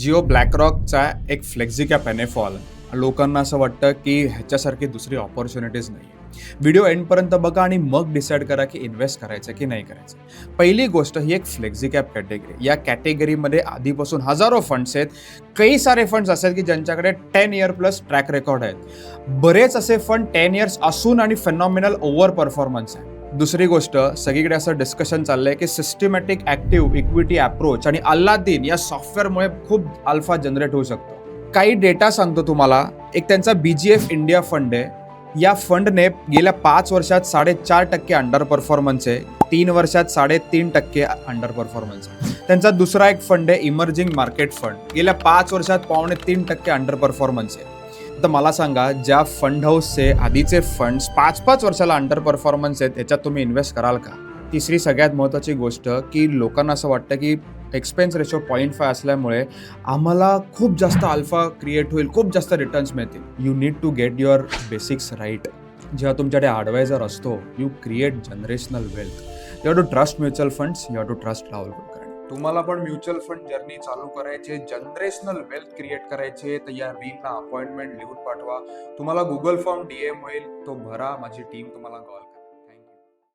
जिओ ब्लॅकरॉकचा एक flexi cap एनएफऑल लोकांना असं वाटतं की ह्याच्यासारखी दुसरी ऑपॉर्च्युनिटीज नाही. व्हिडिओ एंडपर्यंत बघा आणि मग डिसाईड करा की इन्व्हेस्ट करायचं की नाही करायचं. पहिली गोष्ट ही एक फ्लेक्झी कॅप कॅटेगरी. या कॅटेगरीमध्ये आधीपासून हजारो फंड्स आहेत. काही सारे फंड्स असतात की ज्यांच्याकडे 10 इयर प्लस ट्रॅक रेकॉर्ड आहेत. बरेच असे फंड 10 इयर्स असून आणि फेनॉमिनल ओव्हर परफॉर्मन्स आहे. दुसरी गोष्ट, सगळीकडे असं डिस्कशन चाललंय की सिस्टमॅटिक ऍक्टिव्ह इक्विटी अप्रोच आणि अल्लादीन या सॉफ्टवेअरमुळे खूप अल्फा जनरेट होऊ शकतो. काही डेटा सांगतो तुम्हाला. एक त्यांचा BGF इंडिया फंड आहे. या फंडने गेल्या 5 वर्षात 4.5% अंडर परफॉर्मन्स आहे. 3 वर्षात 3.5% अंडर परफॉर्मन्स आहे. त्यांचा दुसरा एक फंड आहे इमर्जिंग मार्केट फंड. गेल्या 5 वर्षात 3.25% अंडर परफॉर्मन्स आहे. तर मला सांगा, ज्या फंड हाऊसचे आधीचे फंड्स 5-5 वर्षाला अंडर परफॉर्मन्स आहेत त्याच्यात तुम्ही इन्व्हेस्ट कराल का? तिसरी सगळ्यात महत्त्वाची गोष्ट की लोकांना असं वाटतं की एक्सपेन्स रेशो 0.5 असल्यामुळे आम्हाला खूप जास्त अल्फा क्रिएट होईल, खूप जास्त रिटर्न्स मिळतील. You need to get your basics right. जेव्हा तुमच्याकडे ॲडवायझर असतो, you create generational wealth. You have to trust mutual funds, you have to trust Rahul Kulkarni. तुम्हाला पण म्युच्युअल फंड जर्नी चालू करायचे, जनरेशनल वेल्थ क्रिएट करायचे, तर या रीलला अपॉइंटमेंट लिहून पाठवा. तुम्हाला गुगल फॉर्म DM होईल, तो भरा. माझी टीम तुम्हाला कॉल करेल.